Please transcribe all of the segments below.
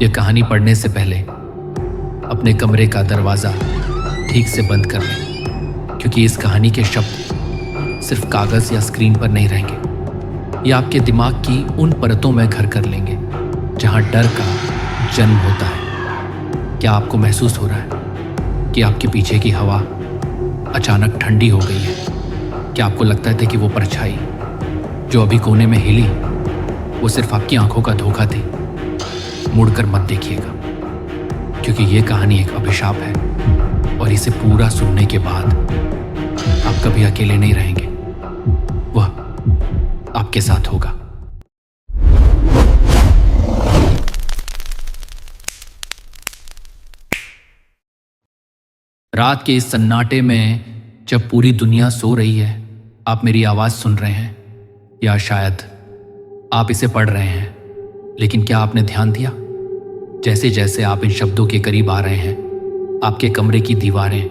यह कहानी पढ़ने से पहले अपने कमरे का दरवाज़ा ठीक से बंद कर लें, क्योंकि इस कहानी के शब्द सिर्फ कागज़ या स्क्रीन पर नहीं रहेंगे। ये आपके दिमाग की उन परतों में घर कर लेंगे जहाँ डर का जन्म होता है। क्या आपको महसूस हो रहा है कि आपके पीछे की हवा अचानक ठंडी हो गई है? क्या आपको लगता है कि वो परछाई जो अभी कोने में हिली वो सिर्फ आपकी आंखों का धोखा थी? मुड़कर मत देखिएगा, क्योंकि ये कहानी एक अभिशाप है और इसे पूरा सुनने के बाद आप कभी अकेले नहीं रहेंगे। वह आपके साथ होगा। रात के इस सन्नाटे में जब पूरी दुनिया सो रही है, आप मेरी आवाज सुन रहे हैं, या शायद आप इसे पढ़ रहे हैं। लेकिन क्या आपने ध्यान दिया, जैसे जैसे आप इन शब्दों के करीब आ रहे हैं, आपके कमरे की दीवारें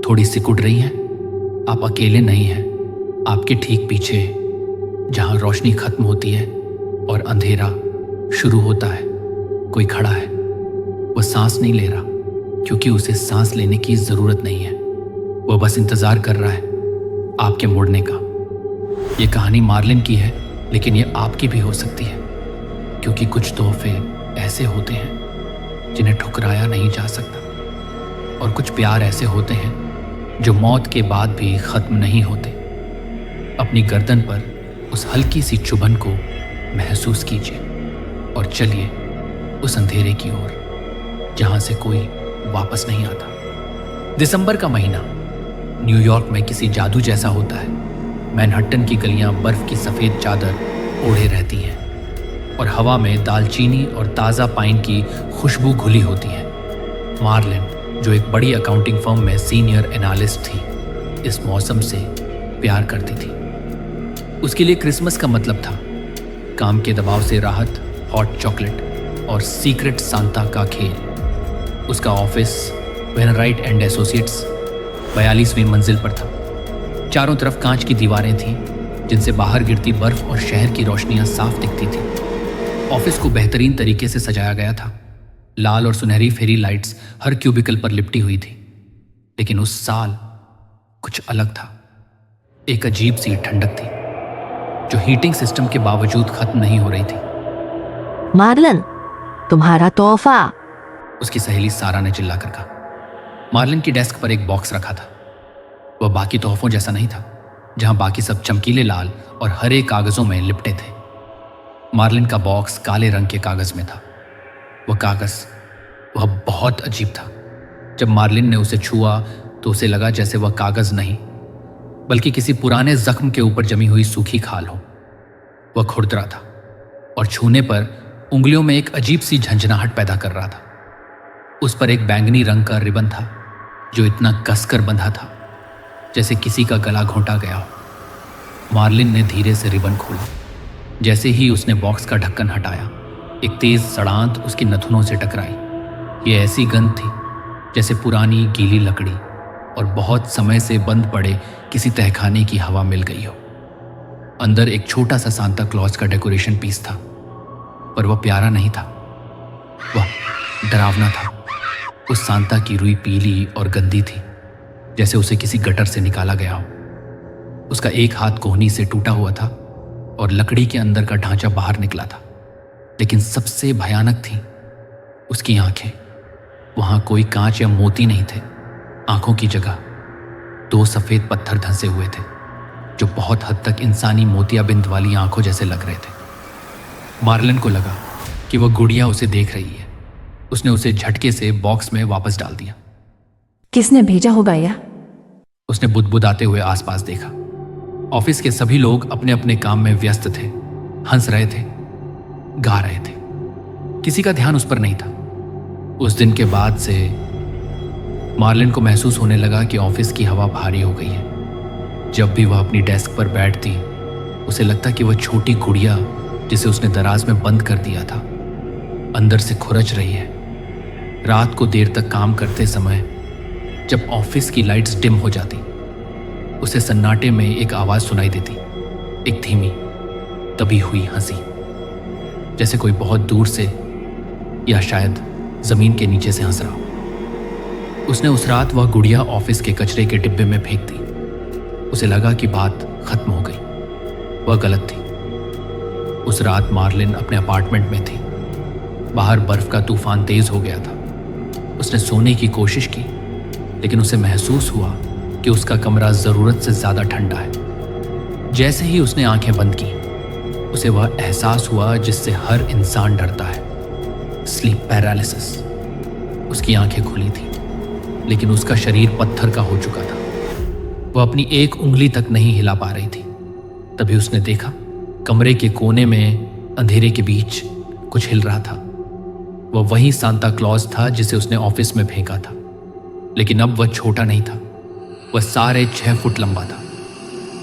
थोड़ी सिकुड़ रही हैं। आप अकेले नहीं हैं। आपके ठीक पीछे जहां रोशनी खत्म होती है और अंधेरा शुरू होता है, कोई खड़ा है। वह सांस नहीं ले रहा, क्योंकि उसे सांस लेने की जरूरत नहीं है। वह बस इंतजार कर रहा है आपके मुड़ने का। यह कहानी मार्लिन की है, लेकिन यह आपकी भी हो सकती है, क्योंकि कुछ तोहफे ऐसे होते हैं जिन्हें ठुकराया नहीं जा सकता, और कुछ प्यार ऐसे होते हैं जो मौत के बाद भी खत्म नहीं होते। अपनी गर्दन पर उस हल्की सी चुभन को महसूस कीजिए और चलिए उस अंधेरे की ओर जहां से कोई वापस नहीं आता। दिसंबर का महीना न्यूयॉर्क में किसी जादू जैसा होता है। मैनहट्टन की गलियां बर्फ की सफेद चादर ओढ़े रहती हैं और हवा में दालचीनी और ताज़ा पाइन की खुशबू घुली होती है। मार्लिन, जो एक बड़ी अकाउंटिंग फर्म में सीनियर एनालिस्ट थी, इस मौसम से प्यार करती थी। उसके लिए क्रिसमस का मतलब था काम के दबाव से राहत, हॉट चॉकलेट और सीक्रेट सांता का खेल। उसका ऑफिस वेनराइट एंड एसोसिएट्स 42वीं मंजिल पर था। चारों तरफ कांच की दीवारें थीं, जिनसे बाहर गिरती बर्फ और शहर की रोशनियां साफ दिखती थीं। ऑफिस को बेहतरीन तरीके से सजाया गया था। लाल और सुनहरी फेरी लाइट्स हर क्यूबिकल पर लिपटी हुई थी। लेकिन उस साल कुछ अलग था। एक अजीब सी ठंडक थी जो हीटिंग सिस्टम के बावजूद खत्म नहीं हो रही थी। मार्लिन, तुम्हारा तोहफा, उसकी सहेली सारा ने चिल्लाकर कहा। मार्लिन की डेस्क पर एक बॉक्स रखा था। वह बाकी तोहफों जैसा नहीं था, जहां बाकी सब चमकीले लाल और हरे कागजों में लिपटे थे। मार्लिन का बॉक्स काले रंग के कागज में था। वह बहुत अजीब था। जब मार्लिन ने उसे छुआ तो उसे लगा जैसे वह कागज नहीं, बल्कि किसी पुराने जख्म के ऊपर जमी हुई सूखी खाल हो। वह खुरदरा था और छूने पर उंगलियों में एक अजीब सी झंझनाहट पैदा कर रहा था। उस पर एक बैंगनी रंग का रिबन था जो इतना कसकर बंधा था जैसे किसी का गला घोंटा गया हो। मार्लिन ने धीरे से रिबन खोला। जैसे ही उसने बॉक्स का ढक्कन हटाया, एक तेज सड़ांत उसकी नथुनों से टकराई। ये ऐसी गंध थी जैसे पुरानी गीली लकड़ी और बहुत समय से बंद पड़े किसी तहखाने की हवा मिल गई हो। अंदर एक छोटा सा सांता क्लॉज का डेकोरेशन पीस था, पर वह प्यारा नहीं था, वह डरावना था। उस सांता की रुई पीली और गंदी थी, जैसे उसे किसी गटर से निकाला गया हो। उसका एक हाथ कोहनी से टूटा हुआ था और लकड़ी के अंदर का ढांचा बाहर निकला था। लेकिन सबसे भयानक थी उसकी आंखें। वहां कोई कांच या मोती नहीं थे। आंखों की जगह 2 सफेद पत्थर धंसे हुए थे, जो बहुत हद तक इंसानी मोतियाबिंद वाली आंखों जैसे लग रहे थे। मार्लिन को लगा कि वह गुड़िया उसे देख रही है। उसने उसे झटके से बॉक्स में वापस डाल दिया। किसने भेजा होगा या? उसने बुदबुदाते हुए आसपास देखा। ऑफिस के सभी लोग अपने अपने काम में व्यस्त थे, हंस रहे थे, गा रहे थे। किसी का ध्यान उस पर नहीं था। उस दिन के बाद से मार्लिन को महसूस होने लगा कि ऑफिस की हवा भारी हो गई है। जब भी वह अपनी डेस्क पर बैठती, उसे लगता कि वह छोटी गुड़िया जिसे उसने दराज में बंद कर दिया था, अंदर से खुरच रही है। रात को देर तक काम करते समय जब ऑफिस की लाइट्स डिम हो जाती, उसे सन्नाटे में एक आवाज सुनाई देती, एक धीमी दबी हुई हंसी, जैसे कोई बहुत दूर से या शायद जमीन के नीचे से हंस रहा हो। उसने उस रात वह गुड़िया ऑफिस के कचरे के डिब्बे में फेंक दी। उसे लगा कि बात खत्म हो गई। वह गलत थी। उस रात मार्लिन अपने अपार्टमेंट में थी। बाहर बर्फ का तूफान तेज हो गया था। उसने सोने की कोशिश की, लेकिन उसे महसूस हुआ कि उसका कमरा जरूरत से ज्यादा ठंडा है। जैसे ही उसने आंखें बंद की, उसे वह एहसास हुआ जिससे हर इंसान डरता है, स्लीप पैरालिसिस। उसकी आंखें खुली थी, लेकिन उसका शरीर पत्थर का हो चुका था। वह अपनी एक उंगली तक नहीं हिला पा रही थी। तभी उसने देखा कमरे के कोने में अंधेरे के बीच कुछ हिल रहा था। वह वही सांता क्लॉज था जिसे उसने ऑफिस में फेंका था, लेकिन अब वह छोटा नहीं था। वह साढ़े 6 फुट लंबा था।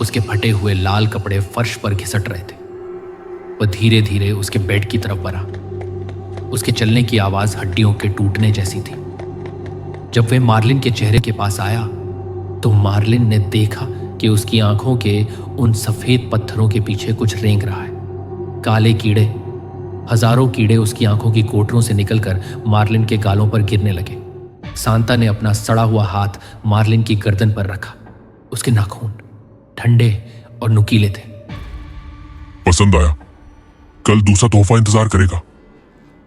उसके फटे हुए लाल कपड़े फर्श पर घिसट रहे थे। वह धीरे धीरे उसके बेड की तरफ बढ़ा। उसके चलने की आवाज हड्डियों के टूटने जैसी थी। जब वह मार्लिन के चेहरे के पास आया तो मार्लिन ने देखा कि उसकी आंखों के उन सफेद पत्थरों के पीछे कुछ रेंग रहा है। काले कीड़े, हजारों कीड़े उसकी आंखों की कोटरों से निकलकर मार्लिन के गालों पर गिरने लगे। सांता ने अपना सड़ा हुआ हाथ मार्लिन की गर्दन पर रखा। उसके नाखून ठंडे और नुकीले थे। पसंद आया? कल दूसरा तोहफा इंतजार करेगा।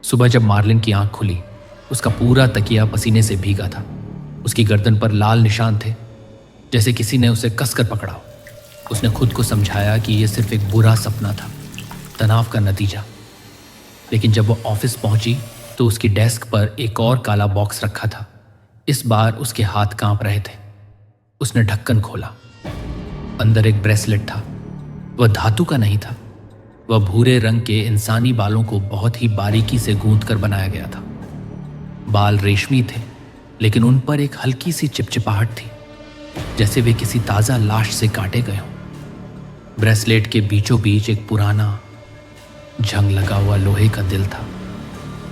सुबह जब मार्लिन की आंख खुली, उसका पूरा तकिया पसीने से भीगा था। उसकी गर्दन पर लाल निशान थे, जैसे किसी ने उसे कसकर पकड़ा हो। उसने खुद को समझाया कि यह सिर्फ एक बुरा सपना था, तनाव का नतीजा। लेकिन जब वो ऑफिस पहुंची तो उसकी डेस्क पर एक और काला बॉक्स रखा था। इस बार उसके हाथ कांप रहे थे। उसने ढक्कन खोला। अंदर एक ब्रेसलेट था। वह धातु का नहीं था। वह भूरे रंग के इंसानी बालों को बहुत ही बारीकी से गूंथ कर बनाया गया था। बाल रेशमी थे, लेकिन उन पर एक हल्की सी चिपचिपाहट थी, जैसे वे किसी ताजा लाश से काटे गए हों। ब्रेसलेट के बीचों बीच एक पुराना जंग लगा हुआ लोहे का दिल था।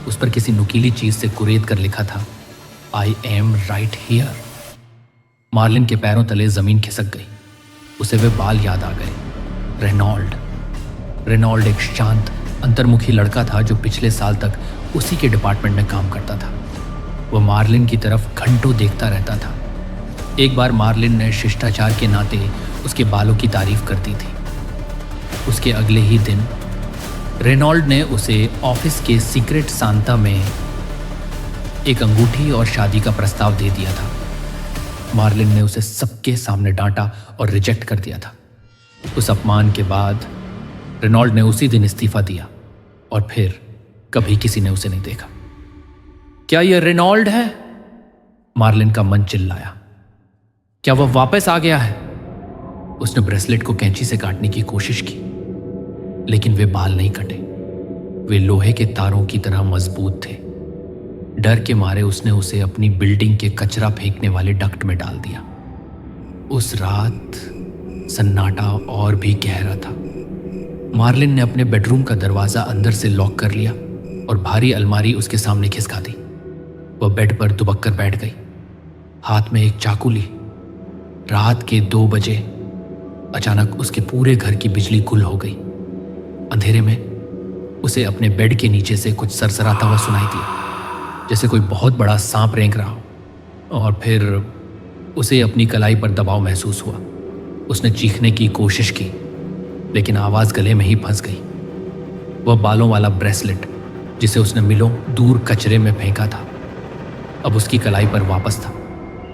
उस पर किसी नुकीली चीज से कुरेद कर लिखा था, I am right here. Marlin के पैरों तले जमीन खिसक गई। उसे वे बाल याद आ गए। रेनॉल्ड एक शांत, अंतर्मुखी लड़का था जो पिछले साल तक उसी के डिपार्टमेंट में काम करता था। वह मार्लिन की तरफ घंटों देखता रहता था। एक बार मार्लिन ने शिष्टाचार के नाते उसके बालों की तारीफ कर दी थी। उसके अगले ही दिन रेनॉल्ड ने उसे ऑफिस के सीक्रेट सांता में एक अंगूठी और शादी का प्रस्ताव दे दिया था। मार्लिन ने उसे सबके सामने डांटा और रिजेक्ट कर दिया था। उस अपमान के बाद रेनॉल्ड ने उसी दिन इस्तीफा दिया और फिर कभी किसी ने उसे नहीं देखा। क्या यह रेनॉल्ड है? मार्लिन का मन चिल्लाया। क्या वह वापस आ गया है? उसने ब्रेसलेट को कैंची से काटने की कोशिश की, लेकिन वे बाल नहीं कटे। वे लोहे के तारों की तरह मजबूत थे। डर के मारे उसने उसे अपनी बिल्डिंग के कचरा फेंकने वाले डक्ट में डाल दिया। उस रात सन्नाटा और भी गहरा था। मार्लिन ने अपने बेडरूम का दरवाजा अंदर से लॉक कर लिया और भारी अलमारी उसके सामने खिसका दी। वह बेड पर दुबक कर बैठ गई, हाथ में एक चाकू ली। रात के 2 बजे अचानक उसके पूरे घर की बिजली गुल हो गई। अंधेरे में उसे अपने बेड के नीचे से कुछ सरसराता हुआ सुनाई दिया, जैसे कोई बहुत बड़ा सांप रेंग रहा हो। और फिर उसे अपनी कलाई पर दबाव महसूस हुआ। उसने चीखने की कोशिश की, लेकिन आवाज गले में ही फंस गई। वह बालों वाला ब्रेसलेट जिसे उसने मिलों दूर कचरे में फेंका था, अब उसकी कलाई पर वापस था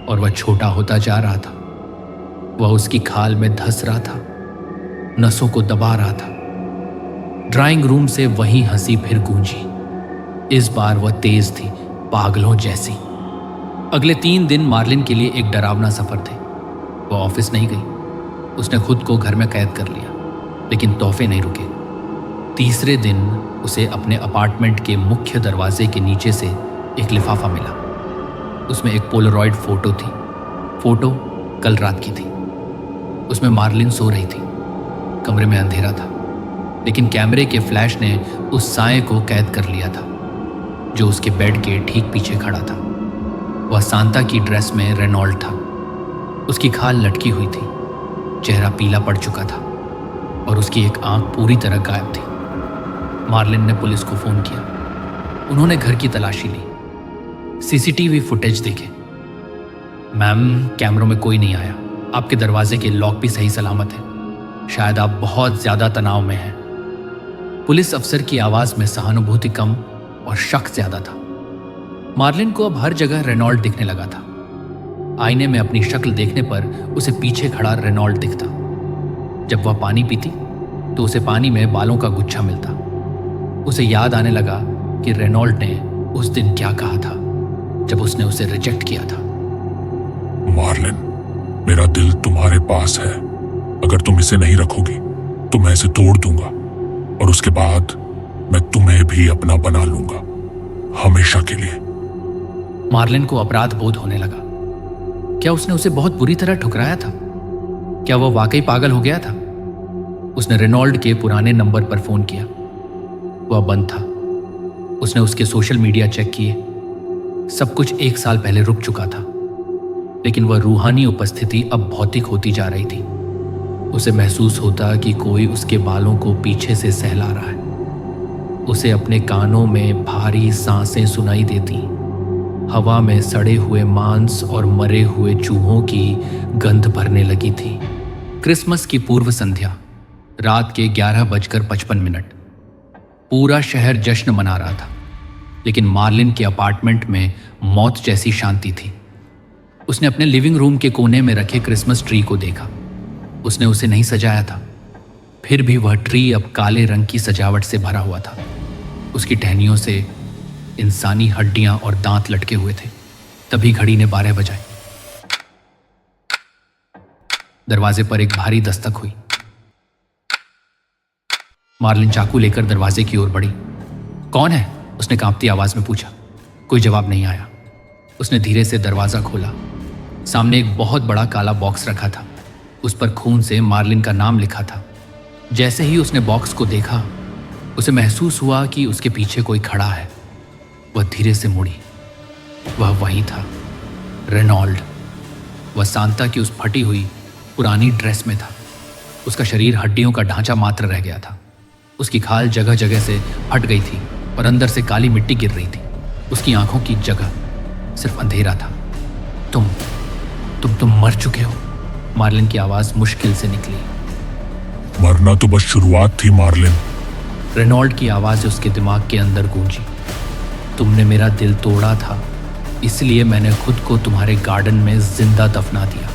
और वह छोटा होता जा रहा था। वह उसकी खाल में धंस रहा था, नसों को दबा रहा था। ड्राइंग रूम से वही हंसी फिर गूंजी। इस बार वह तेज थी, पागलों जैसी। अगले 3 दिन मार्लिन के लिए एक डरावना सफर थे। वह ऑफिस नहीं गई। उसने खुद को घर में कैद कर लिया, लेकिन तोहफे नहीं रुके। तीसरे दिन उसे अपने अपार्टमेंट के मुख्य दरवाजे के नीचे से एक लिफाफा मिला। उसमें एक पोलरॉइड फोटो थी। फोटो कल रात की थी। उसमें मार्लिन सो रही थी। कमरे में अंधेरा था, लेकिन कैमरे के फ्लैश ने उस साए को कैद कर लिया था जो उसके बेड के ठीक पीछे खड़ा था। वह सांता की ड्रेस में रेनॉल्ड था। उसकी खाल लटकी हुई थी, चेहरा पीला पड़ चुका था और उसकी एक आंख पूरी तरह गायब थी। मार्लिन ने पुलिस को फोन किया। उन्होंने घर की तलाशी ली, सीसीटीवी फुटेज देखे। मैम, कैमरों में कोई नहीं आया। आपके दरवाजे के लॉक भी सही सलामत है। शायद आप बहुत ज्यादा तनाव में हैं। पुलिस अफसर की आवाज में सहानुभूति कम और शक ज्यादा था। मार्लिन को अब हर जगह रेनॉल्ड दिखने लगा था। आईने में अपनी शक्ल देखने पर उसे पीछे खड़ा रेनॉल्ड दिखता। जब वह पानी पीती तो उसे पानी में बालों का गुच्छा मिलता। उसे याद आने लगा कि रेनॉल्ड ने उस दिन क्या कहा था जब उसने उसे रिजेक्ट किया था। मार्लिन, मेरा दिल तुम्हारे पास है। अगर तुम इसे नहीं रखोगी तो मैं इसे तोड़ दूंगा और उसके बाद मैं तुम्हें भी अपना बना लूंगा, हमेशा के लिए। मार्लिन को अपराध बोध होने लगा। क्या उसने उसे बहुत बुरी तरह ठुकराया था? क्या वह वाकई पागल हो गया था? उसने रेनॉल्ड के पुराने नंबर पर फोन किया। वह बंद था। उसने उसके सोशल मीडिया चेक किए। सब कुछ 1 साल पहले रुक चुका था, लेकिन वह रूहानी उपस्थिति अब भौतिक होती जा रही थी। उसे महसूस होता कि कोई उसके बालों को पीछे से सहला रहा है। उसे अपने कानों में भारी सांसें सुनाई देती। हवा में सड़े हुए मांस और मरे हुए चूहों की गंध भरने लगी थी। क्रिसमस की पूर्व संध्या, रात के 11:55। पूरा शहर जश्न मना रहा था, लेकिन मार्लिन के अपार्टमेंट में मौत जैसी शांति थी। उसने अपने लिविंग रूम के कोने में रखे क्रिसमस ट्री को देखा। उसने उसे नहीं सजाया था, फिर भी वह ट्री अब काले रंग की सजावट से भरा हुआ था। उसकी टहनियों से इंसानी हड्डियां और दांत लटके हुए थे। तभी घड़ी ने 12 बजाए। दरवाजे पर एक भारी दस्तक हुई। मार्लिन चाकू लेकर दरवाजे की ओर बढ़ी। कौन है? उसने कांपती आवाज में पूछा। कोई जवाब नहीं आया। उसने धीरे से दरवाजा खोला। सामने एक बहुत बड़ा काला बॉक्स रखा था। उस पर खून से मार्लिन का नाम लिखा था। जैसे ही उसने बॉक्स को देखा, उसे महसूस हुआ कि उसके पीछे कोई खड़ा है। वह धीरे से मुड़ी। वह वही था, रेनॉल्ड। वह सांता की उस फटी हुई पुरानी ड्रेस में था। उसका शरीर हड्डियों का ढांचा मात्र रह गया था। उसकी खाल जगह जगह से फट गई थी और अंदर से काली मिट्टी गिर रही थी। उसकी आंखों की जगह सिर्फ अंधेरा था। तुम मर चुके हो, मार्लिन की आवाज मुश्किल से निकली। मरना तो बस शुरुआत थी मार्लिन। रेनॉल्ड की आवाज उसके दिमाग के अंदर गूंजी। तुमने मेरा दिल तोड़ा था, इसलिए मैंने खुद को तुम्हारे गार्डन में जिंदा दफना दिया।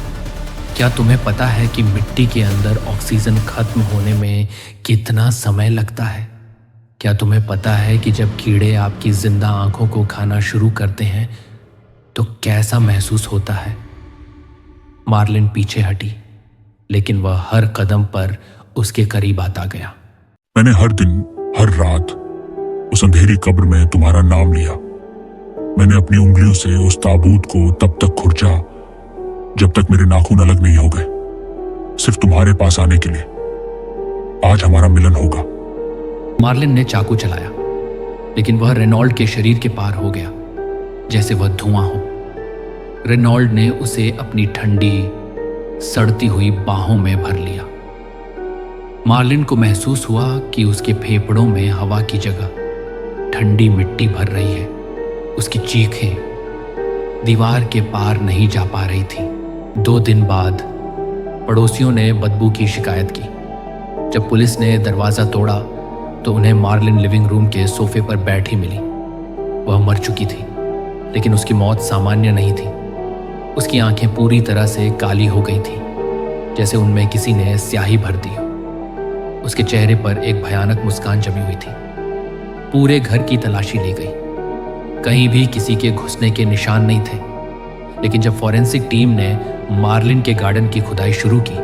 क्या तुम्हें पता है कि मिट्टी के अंदर ऑक्सीजन खत्म होने में कितना समय लगता है? क्या तुम्हें पता है कि जब कीड़े आपकी जिंदा आंखों को खाना शुरू करते हैं तो कैसा महसूस होता है? मार्लिन पीछे हटी, लेकिन वह हर कदम पर उसके करीब आता गया। मैंने हर दिन, हर रात उस अंधेरी कब्र में तुम्हारा नाम लिया। मैंने अपनी उंगलियों से उस ताबूत को तब तक खुरचा जब तक मेरे नाखून अलग नहीं हो गए, सिर्फ तुम्हारे पास आने के लिए। आज हमारा मिलन होगा। मार्लिन ने चाकू चलाया, लेकिन वह रेनॉल्ड के शरीर के पार हो गया, जैसे वह धुआं हो। रेनॉल्ड ने उसे अपनी ठंडी, सड़ती हुई बाहों में भर लिया। मार्लिन को महसूस हुआ कि उसके फेफड़ों में हवा की जगह ठंडी मिट्टी भर रही है। उसकी चीखें दीवार के पार नहीं जा पा रही थी। 2 दिन बाद पड़ोसियों ने बदबू की शिकायत की। जब पुलिस ने दरवाज़ा तोड़ा तो उन्हें मार्लिन लिविंग रूम के सोफे पर बैठी मिली। वह मर चुकी थी, लेकिन उसकी मौत सामान्य नहीं थी। उसकी आंखें पूरी तरह से काली हो गई थी, जैसे उनमें किसी ने स्याही भर दी हो। उसके चेहरे पर एक भयानक मुस्कान जमी हुई थी। पूरे घर की तलाशी ली गई, कहीं भी किसी के घुसने के निशान नहीं थे। लेकिन जब फॉरेंसिक टीम ने मार्लिन के गार्डन की खुदाई शुरू की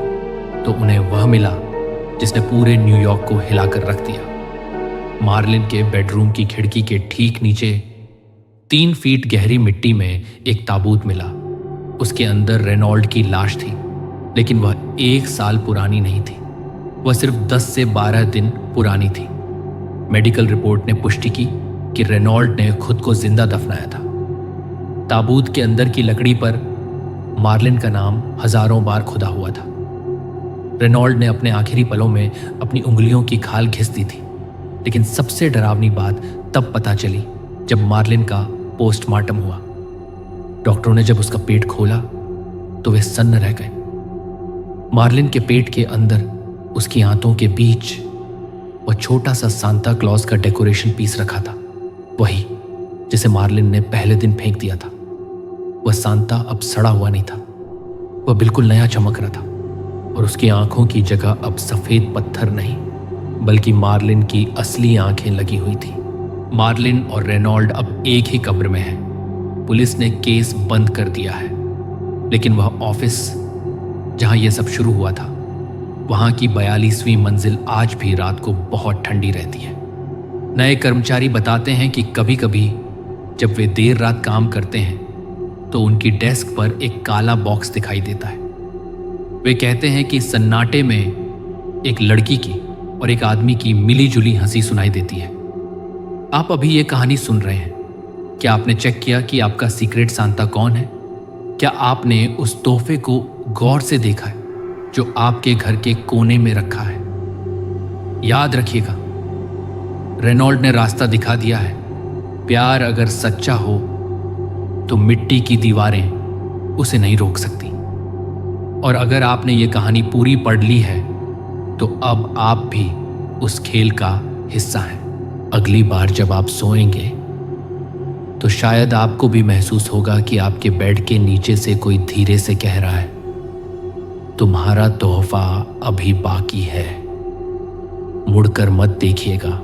तो उन्हें वह मिला जिसने पूरे न्यूयॉर्क को हिलाकर रख दिया। मार्लिन के बेडरूम की खिड़की के ठीक नीचे 3 फीट गहरी मिट्टी में एक ताबूत मिला। उसके अंदर रेनॉल्ड की लाश थी, लेकिन वह 1 साल पुरानी नहीं थी। वह सिर्फ 10 से 12 दिन पुरानी थी। मेडिकल रिपोर्ट ने पुष्टि की कि रेनॉल्ड ने खुद को जिंदा दफनाया था। ताबूत के अंदर की लकड़ी पर मार्लिन का नाम हजारों बार खुदा हुआ था। रेनॉल्ड ने अपने आखिरी पलों में अपनी उंगलियों की खाल घिस दी थी। लेकिन सबसे डरावनी बात तब पता चली जब मार्लिन का पोस्टमार्टम हुआ। डॉक्टरों ने जब उसका पेट खोला तो वे सन्न रह गए। मार्लिन के पेट के अंदर उसकी आंतों के बीच वह छोटा सा सांता क्लॉज का डेकोरेशन पीस रखा था, वही जिसे मार्लिन ने पहले दिन फेंक दिया था। वह सांता अब सड़ा हुआ नहीं था, वह बिल्कुल नया चमक रहा था और उसकी आंखों की जगह अब सफेद पत्थर नहीं बल्कि मार्लिन की असली आंखें लगी हुई थी। मार्लिन और रेनॉल्ड अब एक ही कब्र में हैं। पुलिस ने केस बंद कर दिया है, लेकिन वह ऑफिस जहां यह सब शुरू हुआ था वहां की 42वीं मंजिल आज भी रात को बहुत ठंडी रहती है। नए कर्मचारी बताते हैं कि कभी कभी जब वे देर रात काम करते हैं तो उनकी डेस्क पर एक काला बॉक्स दिखाई देता है। वे कहते हैं कि सन्नाटे में एक लड़की की और एक आदमी की मिली जुली हंसी सुनाई देती है। आप अभी ये कहानी सुन रहे हैं। क्या आपने चेक किया कि आपका सीक्रेट सांता कौन है? क्या आपने उस तोहफे को गौर से देखा है जो आपके घर के कोने में रखा है? याद रखिएगा, रेनॉल्ड ने रास्ता दिखा दिया है। प्यार अगर सच्चा हो तो मिट्टी की दीवारें उसे नहीं रोक सकती। और अगर आपने ये कहानी पूरी पढ़ ली है तो अब आप भी उस खेल का हिस्सा हैं। अगली बार जब आप सोएंगे तो शायद आपको भी महसूस होगा कि आपके बेड के नीचे से कोई धीरे से कह रहा है, तुम्हारा तोहफा अभी बाकी है, मुड़कर मत देखिएगा,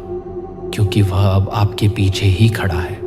क्योंकि वह अब आपके पीछे ही खड़ा है।